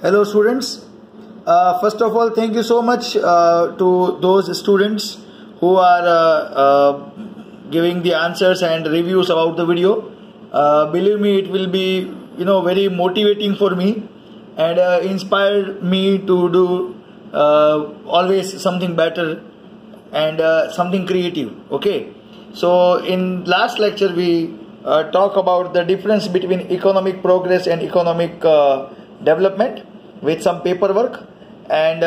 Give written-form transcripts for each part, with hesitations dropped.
Hello students. First of all, thank you so much to those students who are giving the answers and reviews about the video. Believe me, it will be very motivating for me and inspired me to do always something better and something creative. Okay, so in last lecture we talk about the difference between economic progress and economic development with some paperwork, and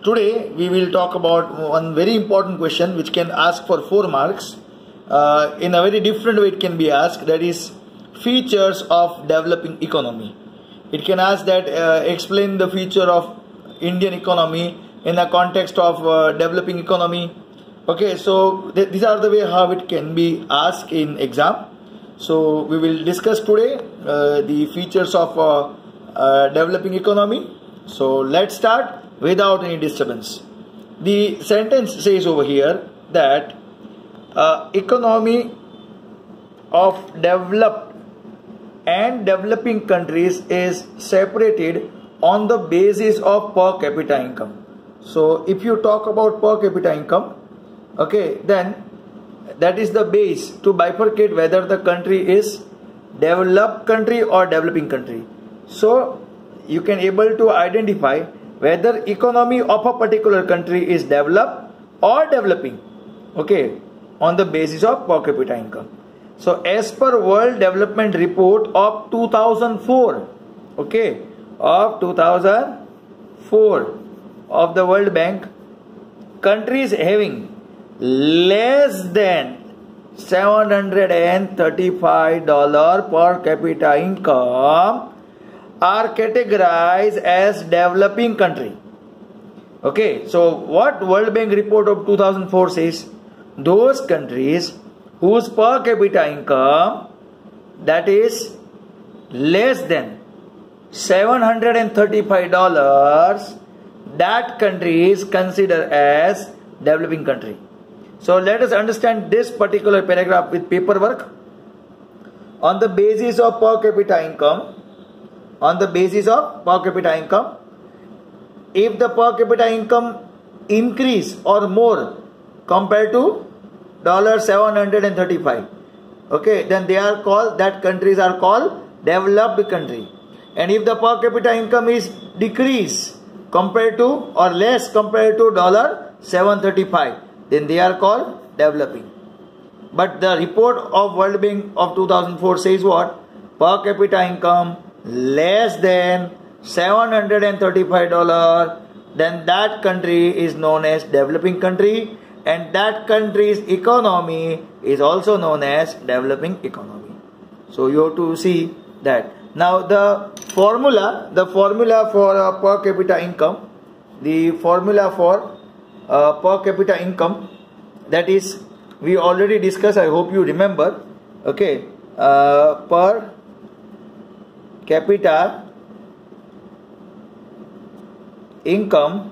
today we will talk about one very important question which can ask for 4 marks. In a very different way it can be asked, that is features of developing economy. It can ask that explain the feature of Indian economy in the context of developing economy. Okay, so these are the way how it can be asked in exam. So we will discuss today the features of developing economy. So let's start without any disturbance. The sentence says over here that economy of developed and developing countries is separated on the basis of per capita income. So if you talk about per capita income, okay, then that is the base to bifurcate whether the country is developed country or developing country. So you can able to identify whether economy of a particular country is developed or developing, okay, on the basis of per capita income. So as per World Development Report of 2004, okay, of 2004 of the World Bank, countries having less than $735 per capita income are categorized as developing country. Okay, so what World Bank report of 2004 says, those countries whose per capita income that is less than $735, that country is considered as developing country. So let us understand this particular paragraph with paperwork. On the basis of per capita income, if the per capita income increase or more compared to $735, okay, then they are called, that countries are called developed country. And if the per capita income is decrease compared to or less compared to $735, then they are called developing. But the report of World Bank of 2004 says what? Per capita income less than $735, then that country is known as developing country, and that country's economy is also known as developing economy. So you have to see that. Now the formula for per capita income, per capita income, that is we already discussed, I hope you remember, okay, per capita income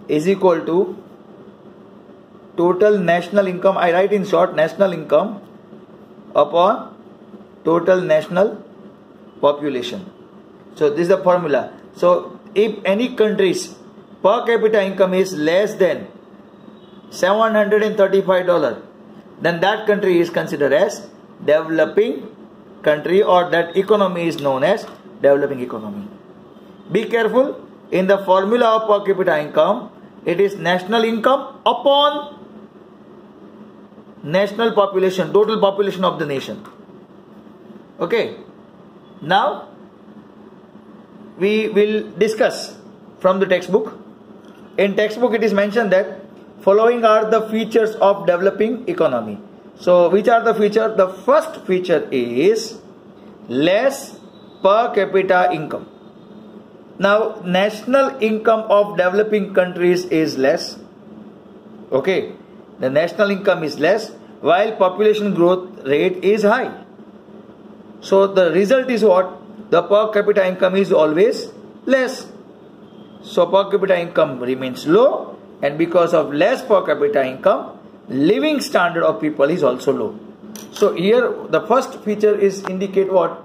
is equal to total national income, I write in short national income, upon total national population. So this is the formula. So if any country's per capita income is less than $735, then that country is considered as developing country, or that economy is known as developing economy. Be careful, in the formula of per capita income, it is national income upon national population, total population of the nation. Okay, now we will discuss from the textbook. In textbook it is mentioned that following are the features of developing economy. So which are the features? The first feature is less per capita income. Now national income of developing countries is less. Okay, the national income is less while population growth rate is high. So the result is what? The per capita income is always less. So per capita income remains low, and because of less per capita income, living standard of people is also low. So here the first feature is indicate what?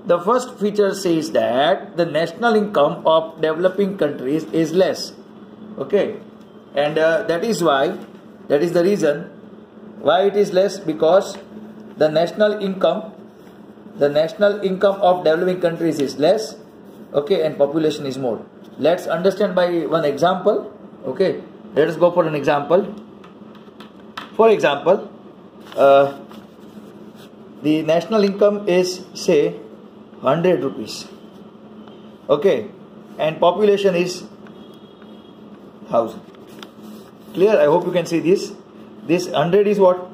the first feature says that the national income of developing countries is less. Okay, and that is the reason why it is less, because the national income of developing countries is less, okay, and population is more. Let's understand by one example. Okay, let us go for an example. For example, the national income is, say, 100 rupees, okay, and population is 1000. Clear? I hope you can see this. This 100 is what?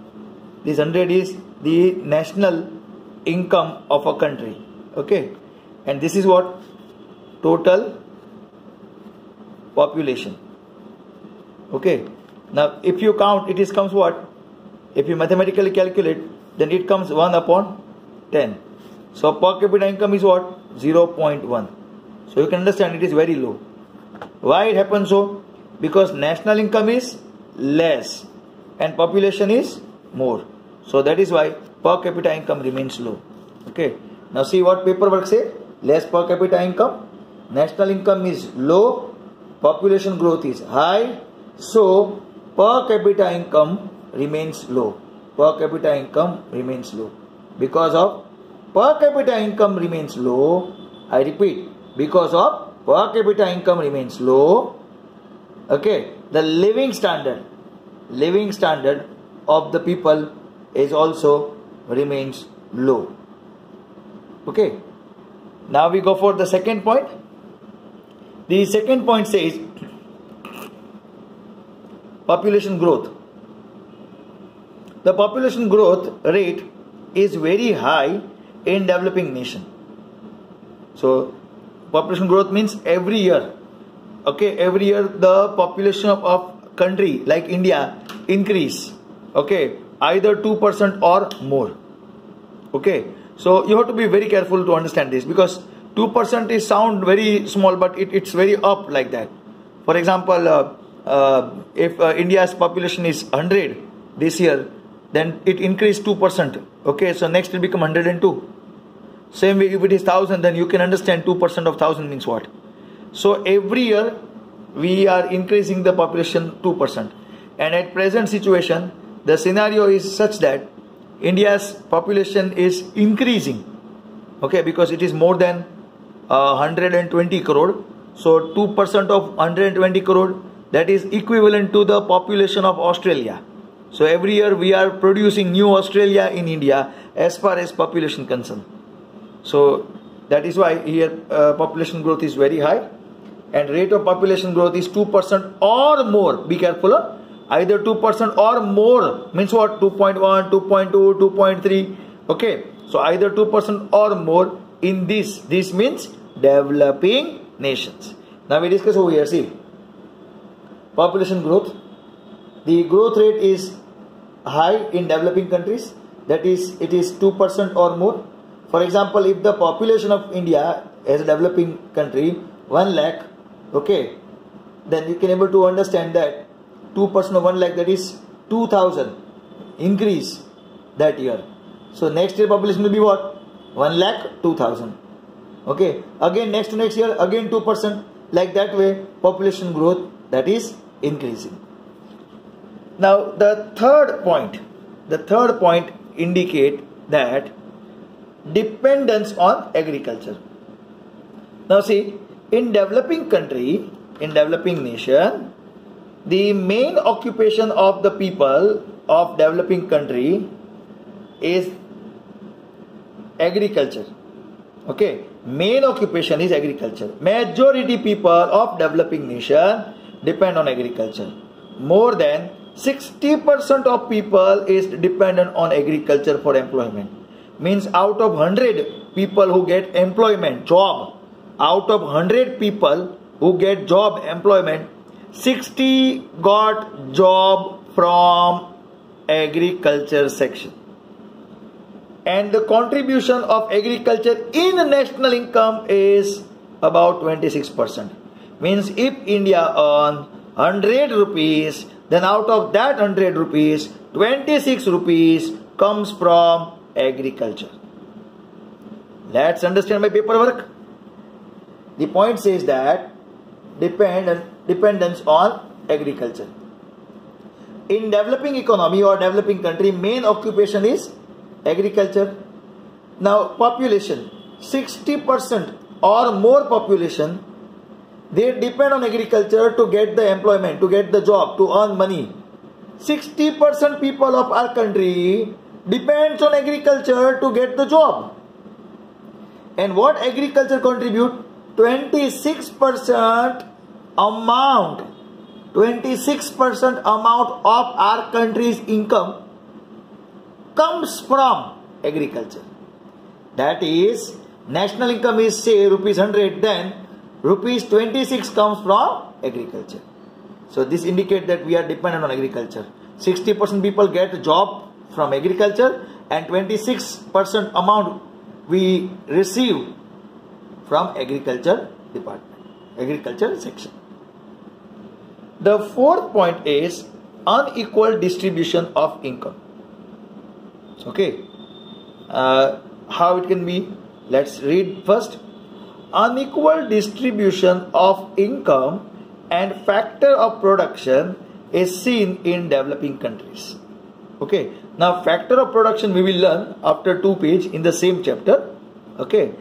This 100 is the national income of a country, okay, and this is what? Total population. Okay, now if you count, it comes what? If you mathematically calculate, then it comes 1 upon 10. So per capita income is what? 0.1. So you can understand it is very low. Why it happens so? Because national income is less and population is more. So that is why per capita income remains low. Okay, now see what paperwork say. Less per capita income, national income is low, population growth is high, so per capita income remains low. Per capita income remains low. Because of per capita income remains low, I repeat, because of per capita income remains low, okay, the living standard of the people is also remains low. Okay, now we go for the second point. The second point says population growth. The population growth rate is very high in developing nation. So population growth means every year, okay, every year the population of country like India increase, okay, either 2% or more. Okay, so you have to be very careful to understand this, because 2% is sound very small, but it's very up like that. For example, if India's population is 100 this year, then it increased 2%. Okay, so next will become 102. Same way, if it is 1000, then you can understand 2% of 1000 means what. So every year we are increasing the population 2%, and at present situation the scenario is such that India's population is increasing, okay, because it is more than 120 crore. So 2% of 120 crore, that is equivalent to the population of Australia. So every year we are producing new Australia in India as far as population concerned. So that is why here population growth is very high, and rate of population growth is 2% or more. Be careful, either 2% or more means what? 2.1, 2.2, 2.3. Okay, so either 2% or more in this. This means developing nations. Now we discuss over here. See, population growth. The growth rate is high in developing countries. That is, it is 2% or more. For example, if the population of India as a developing country 1 lakh, okay, then you can able to understand that 2% of 1 lakh, that is 2000 increase that year. So next year population will be what? 1 lakh 2000. Okay, again next to next year again 2%. Like that way population growth, that is increasing. Now the third point indicate that dependence on agriculture. Now see, in developing country, in developing nation, the main occupation of the people of developing country is agriculture. Okay, main occupation is agriculture. Majority people of developing nation depend on agriculture. More than 60% of people is dependent on agriculture for employment. Means out of 100 people who get employment, job, out of 100 people who get job, employment, 60 got job from agriculture section. And the contribution of agriculture in national income is about 26%. Means if India earn 100 rupees, then out of that 100 rupees, 26 rupees comes from agriculture. Let's understand my paperwork. The point says that dependence on agriculture. In developing economy or developing country, main occupation is agriculture. Now population, 60% or more population, they depend on agriculture to get the employment, to get the job, to earn money. 60% people of our country depends on agriculture to get the job. And what agriculture contribute? 26% amount of our country's income comes from agriculture. That is, national income is say rupees 100, then rupees 26 comes from agriculture. So this indicates that we are dependent on agriculture. 60% people get a job from agriculture and 26% amount we receive from agriculture department, agriculture section. The fourth point is unequal distribution of income. Okay, how it can be? Let's read first. Unequal distribution of income and factor of production is seen in developing countries. Okay, now factor of production we will learn after 2 pages in the same chapter. Okay,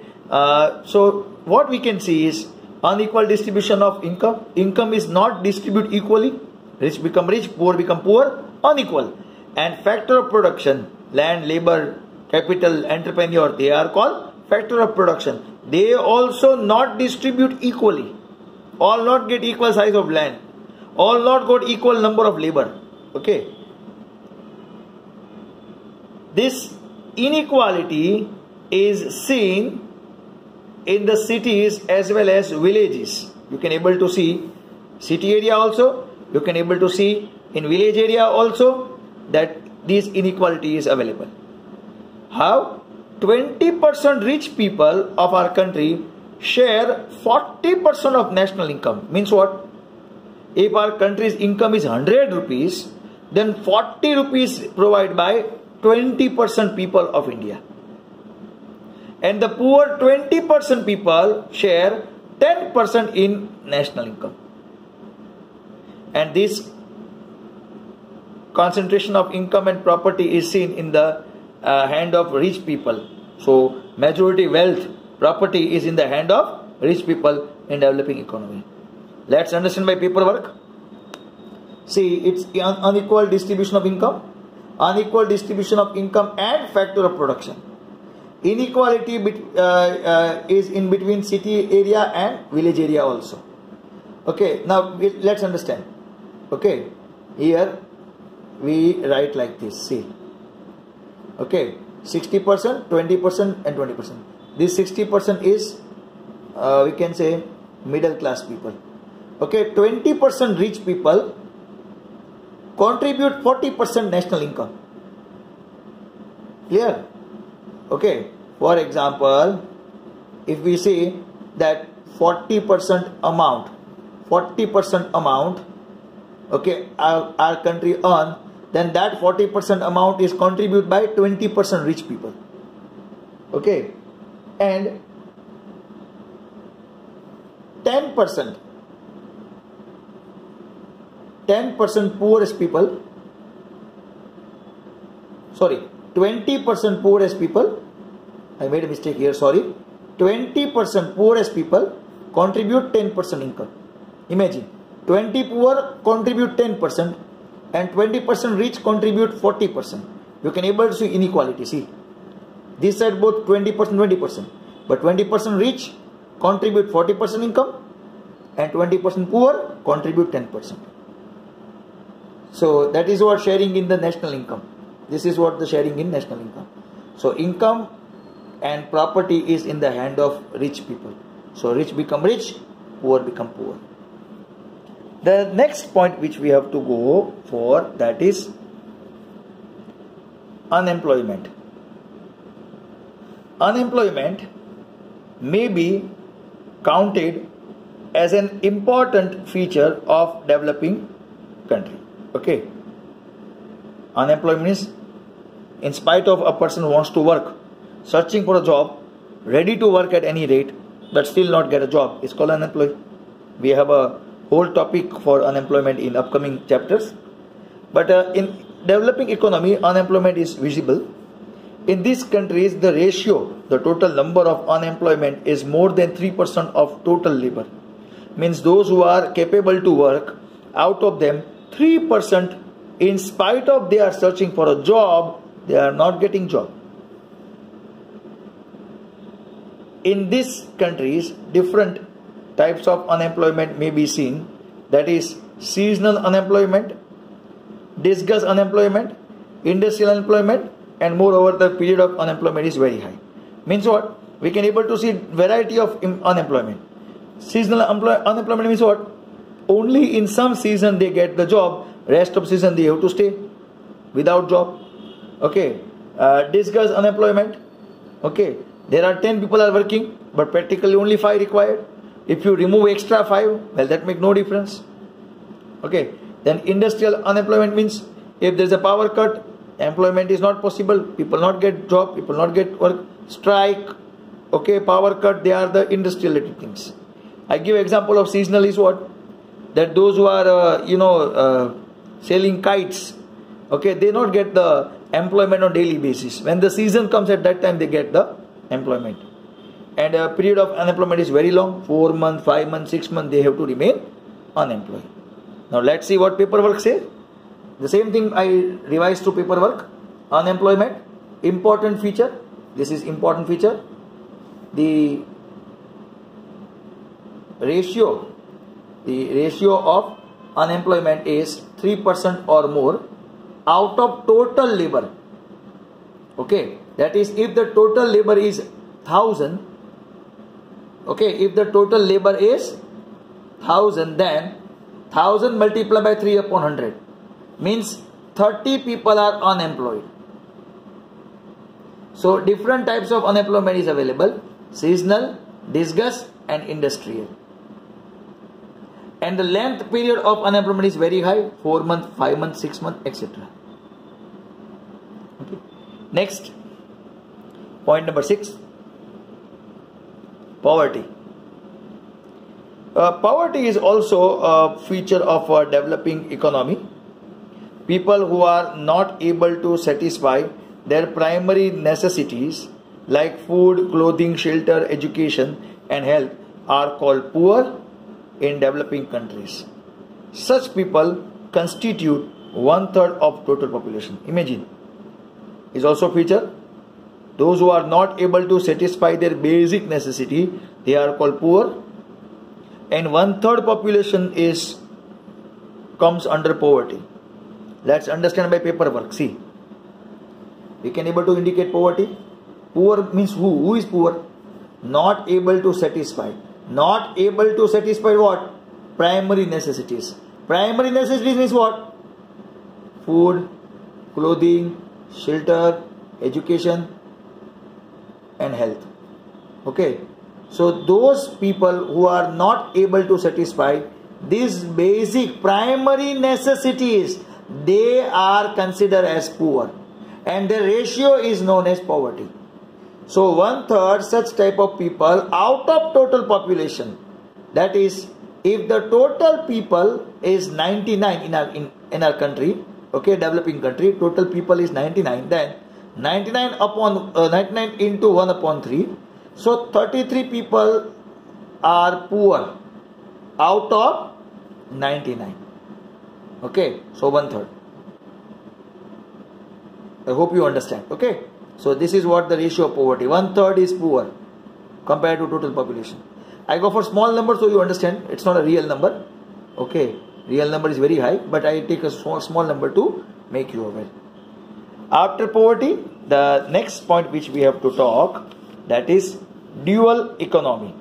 so what we can see is unequal distribution of income. Income is not distributed equally. Rich become rich, poor become poor, unequal. And factor of production, land, labor, capital, entrepreneur, they are called factor of production. They also not distribute equally. All not get equal size of land. All not got equal number of labor. Okay. This inequality is seen in the cities as well as villages. You can able to see city area also. You can able to see in village area also that this inequality is available. How? 20% rich people of our country share 40% of national income. Means what? If our country's income is 100 rupees, then 40 rupees provided by 20% people of India. And the poor 20% people share 10% in national income. And this concentration of income and property is seen in the hand of rich people. So majority wealth, property is in the hand of rich people in developing economy. Let's understand by paperwork. See, it's unequal distribution of income, unequal distribution of income and factor of production. Inequality is in between city area and village area also. Okay, now let's understand. Okay, here we write like this. See, okay, 60%, 20% and 20%. This 60% is we can say middle class people. Okay, 20% rich people contribute 40% national income. Clear? Okay, for example, if we say that 40% amount, okay, our country earn, then that 40% amount is contributed by 20% rich people. Okay, and 10% poorest people, sorry, 20% poorest people, I made a mistake here, sorry, 20% poorest people contribute 10% income. Imagine, 20 poor contribute 10% and 20% rich contribute 40%. You can able to see inequality. See, this side both 20%, 20%, but 20% rich contribute 40% income and 20% poor contribute 10%. So that is what sharing in the national income. This is what the sharing in national income. So income and property is in the hand of rich people. So rich become rich, poor become poor. The next point which we have to go for, that is unemployment. Unemployment may be counted as an important feature of developing country. Okay, unemployment is, in spite of a person who wants to work, searching for a job, ready to work at any rate but still not get a job is called unemployed. We have a whole topic for unemployment in upcoming chapters. But in developing economy, unemployment is visible. In these countries, the ratio, the total number of unemployment is more than 3% of total labor. Means those who are capable to work, out of them 3%, in spite of they are searching for a job, they are not getting job. In these countries, different types of unemployment may be seen. That is seasonal unemployment, disguised unemployment, industrial unemployment, and moreover the period of unemployment is very high. Means what? We can able to see variety of unemployment. Seasonal unemployment means what? Only in some season they get the job, rest of season they have to stay without job. Okay. Disguised unemployment. Okay. There are 10 people are working, but practically only 5 required. If you remove extra 5, well, that make no difference. Okay. Then industrial unemployment means if there is a power cut, employment is not possible, people not get job, people not get work, strike, okay, power cut, they are the industrial related things. I give example of seasonal is what? That those who are, selling kites, okay, they not get the employment on daily basis. When the season comes at that time, they get the employment. And a period of unemployment is very long, 4 months, 5 months, 6 months, they have to remain unemployed. Now let's see what paperwork says. The same thing I revised to paperwork. Unemployment, important feature. This is important feature. The ratio of unemployment is 3% or more out of total labor. Okay, that is if the total labor is 1000. Okay, if the total labor is 1000, then 1000 multiplied by 3 upon 100 means 30 people are unemployed. So different types of unemployment is available: seasonal, disguised, and industrial. And the length period of unemployment is very high: 4 months, 5 months, 6 months, etc. Okay. Next, point number 6. Poverty. Poverty is also a feature of a developing economy. People who are not able to satisfy their primary necessities like food, clothing, shelter, education, and health are called poor in developing countries. Such people constitute 1/3 of total population. Imagine, is also a feature. Those who are not able to satisfy their basic necessity, they are called poor. And 1/3 population comes under poverty. Let's understand by paperwork. See, we can able to indicate poverty. Poor means who? Who is poor? Not able to satisfy. Not able to satisfy what? Primary necessities. Primary necessities means what? Food, clothing, shelter, education, and health. Okay. So those people who are not able to satisfy these basic primary necessities, they are considered as poor, and the ratio is known as poverty. So 1/3 such type of people out of total population. That is, if the total people is 99 in our country, okay, developing country, total people is 99, then 99 into 1/3. So 33 people are poor out of 99. Okay, so 1/3. I hope you understand. Okay, so this is what the ratio of poverty. 1/3 is poor compared to total population. I go for small number so you understand. It's not a real number. Okay, real number is very high, but I take a small number to make you aware. After poverty, the next point which we have to talk, that is dual economy.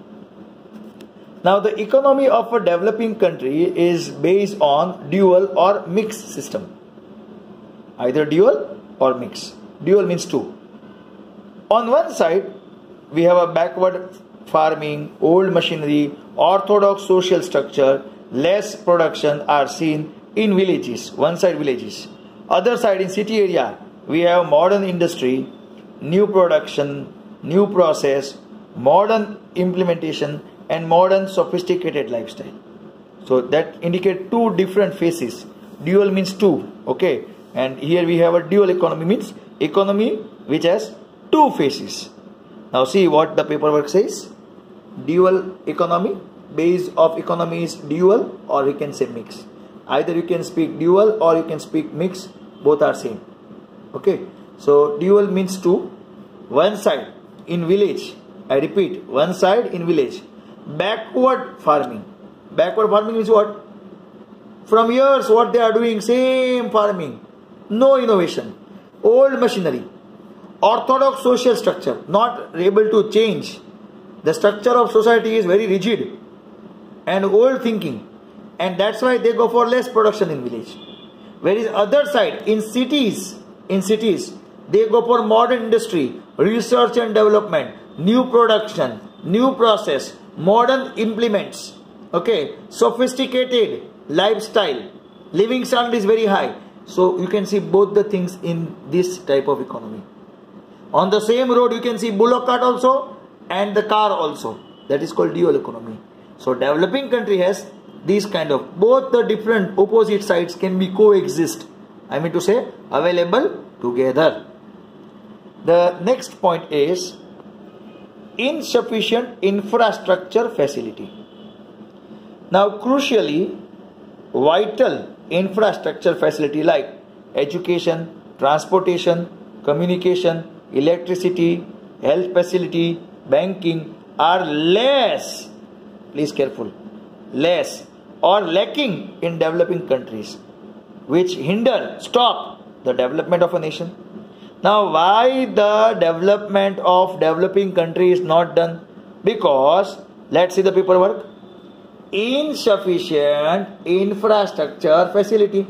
Now the economy of a developing country is based on dual or mixed system. Either dual or mixed. Dual means two. On one side we have a backward farming, old machinery, orthodox social structure, less production are seen in villages. One side villages. Other side in city area we have modern industry, new production, new process, modern implementation, and modern sophisticated lifestyle. So that indicate two different phases. Dual means two, okay, and here we have a dual economy, means economy which has two phases. Now see what the paperwork says. Dual economy, base of economy is dual, or we can say mix. Either you can speak dual or you can speak mix, both are same. Okay, so dual means two. One side in village, I repeat, one side in village, backward farming. Backward farming is what? From years what they are doing, same farming, no innovation, old machinery, orthodox social structure, not able to change. The structure of society is very rigid and old thinking, and that's why they go for less production in village. Whereas other side, in cities, they go for modern industry, research and development, new production, new process, modern implements, okay, sophisticated lifestyle, living standard is very high. So you can see both the things in this type of economy. On the same road you can see bullock cart also and the car also. That is called dual economy. So developing country has these kind of, both the different opposite sides can be coexist. I mean to say available together. The next point is insufficient infrastructure facility. Now crucially, vital infrastructure facility like education, transportation, communication, electricity, health facility, banking are less, please careful, less or lacking in developing countries, which hinder, stop the development of a nation. Now why the development of developing country is not done? Because, let's see the paperwork, insufficient infrastructure facility.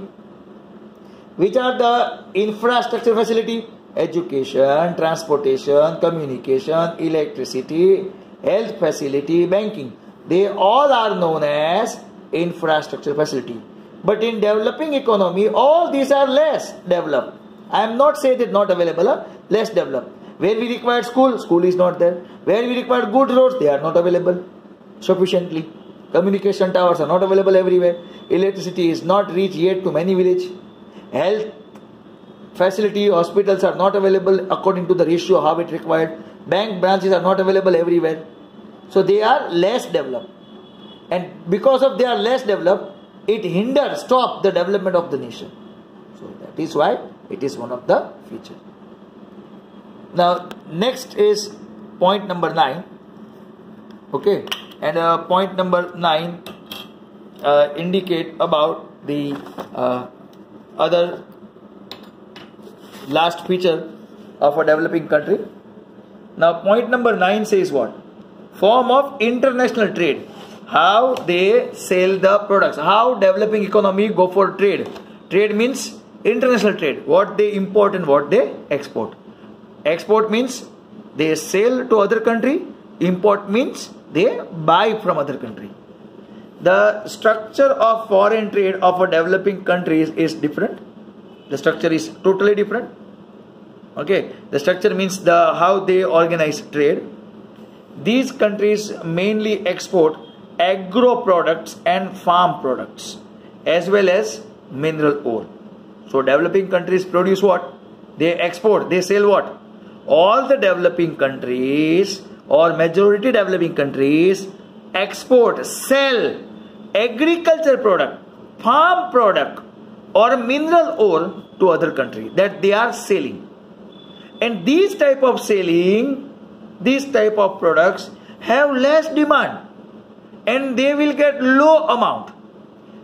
Which are the infrastructure facility? Education, transportation, communication, electricity, health facility, banking. They all are known as infrastructure facility. But in developing economy, all these are less developed. I am not saying that not available, less developed. Where we require school, school is not there. Where we require good roads, they are not available sufficiently. Communication towers are not available everywhere. Electricity is not reached yet to many villages. Health facility, hospitals are not available according to the ratio how it required. Bank branches are not available everywhere. So they are less developed. And because of they are less developed, it hinders, stop the development of the nation. So that is why it is one of the features. Now next is point number 9. Okay, and point number 9 indicate about the other last feature of a developing country. Now point number 9 says what? Form of international trade. How they sell the products. How developing economy go for trade. Trade means international trade. What they import and what they export. Export means they sell to other country. Import means they buy from other country. The structure of foreign trade of a developing countries is different. The structure is totally different. Okay, the structure means the how they organize trade. These countries mainly export agro products and farm products as well as mineral ore. So developing countries produce what? They export, they sell what? All the developing countries or majority developing countries export, sell agriculture product, farm product or mineral ore to other country that they are selling. And these type of selling, these type of products have less demand and they will get low amount.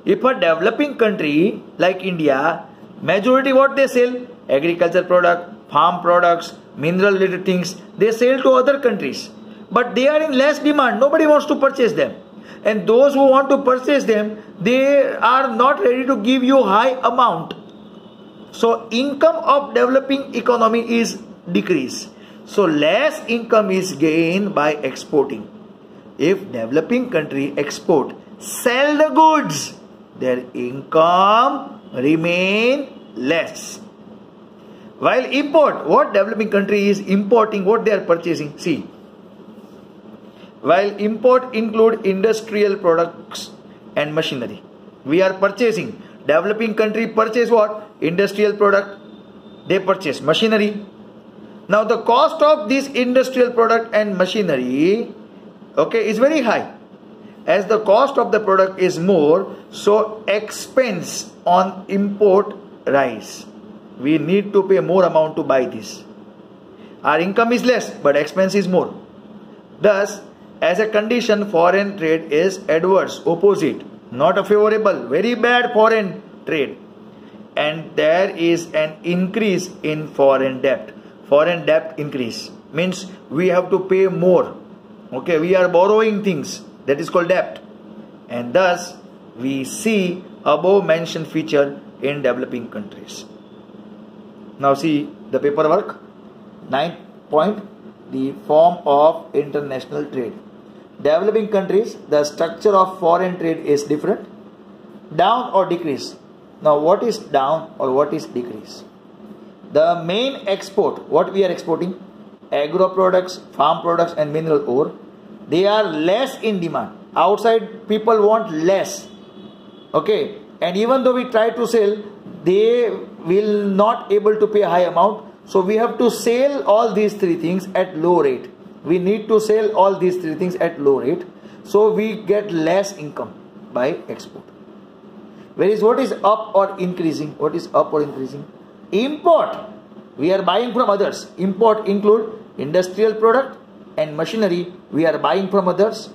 If a developing country like India, majority what they sell? Agriculture product, farm products, mineral related things, they sell to other countries. But they are in less demand, nobody wants to purchase them. And those who want to purchase them, they are not ready to give you high amount. So income of developing economy is decreased. So less income is gained by exporting. If developing country export, sell the goods, their income remain less. While import, what developing country is importing, what they are purchasing? See, while import include industrial products and machinery. We are purchasing. Developing country purchase what? Industrial product. They purchase machinery. Now the cost of this industrial product and machinery, okay, is very high. As the cost of the product is more, so expense on import rise. We need to pay more amount to buy this. Our income is less, but expense is more. Thus, as a condition, foreign trade is adverse, opposite, not a favorable, very bad foreign trade. And there is an increase in foreign debt. Foreign debt increase means we have to pay more. Okay, we are borrowing things. That is called debt. And thus, we see above mentioned feature in developing countries. Now see the paperwork. 9th point, the form of international trade. Developing countries, the structure of foreign trade is different. Down or decrease. Now what is down or what is decrease? The main export, what we are exporting, agro products, farm products and mineral ore, they are less in demand. Outside people want less. Okay, and even though we try to sell, they will not able to pay a high amount. So we have to sell all these three things at low rate. We need to sell all these three things at low rate. So we get less income by export. Whereas what is up or increasing? What is up or increasing? Import. We are buying from others. Import include industrial product and machinery. We are buying from others.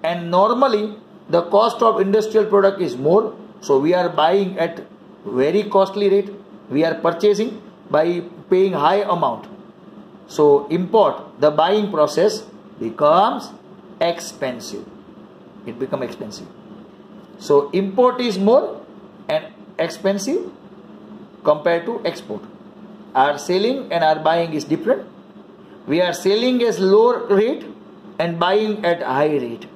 And normally the cost of industrial product is more. So we are buying at very costly rate. We are purchasing by paying high amount. So import, the buying process becomes expensive. It becomes expensive. So import is more and expensive compared to export. Our selling and our buying is different. We are selling at low rate and buying at high rate.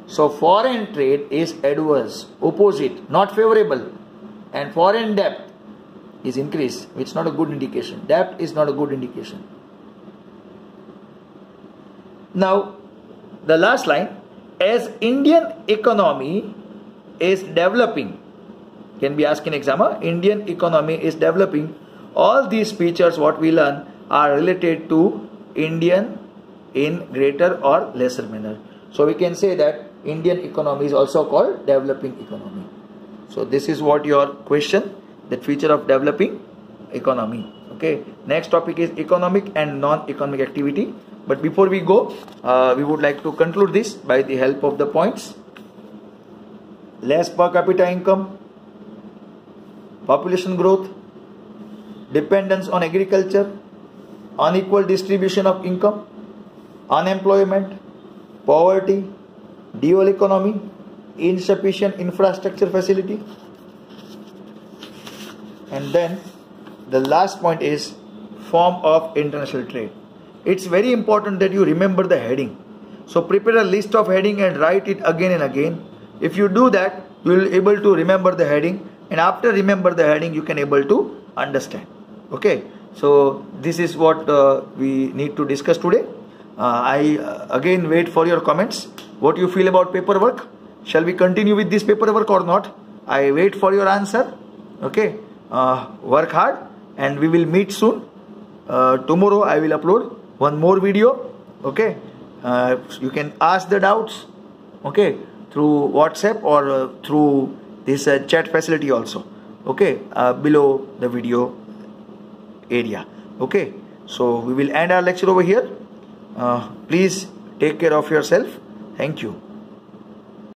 So foreign trade is adverse, opposite, not favorable. And foreign debt is increased, which is not a good indication. Debt is not a good indication. Now, the last line, as Indian economy is developing, can be asked in exam, Indian economy is developing, all these features what we learn are related to Indian in greater or lesser manner. So we can say that Indian economy is also called developing economy. So this is what your question, that feature of developing economy. Okay, next topic is economic and non-economic activity. But before we go, we would like to conclude this by the help of the points. Less per capita income, population growth, dependence on agriculture, unequal distribution of income, unemployment, poverty, dual economy, insufficient infrastructure facility. And then the last point is form of international trade. It's very important that you remember the heading. So prepare a list of heading and write it again and again. If you do that, you will be able to remember the heading, and after remember the heading you can able to understand. Okay, so this is what we need to discuss today. I again wait for your comments. What you feel about paperwork? Shall we continue with this paperwork or not? I wait for your answer. Okay, work hard and we will meet soon. Tomorrow I will upload one more video. Okay, you can ask the doubts, okay, through WhatsApp or through this chat facility also, okay, below the video area. Okay, so we will end our lecture over here. Please take care of yourself. Thank you.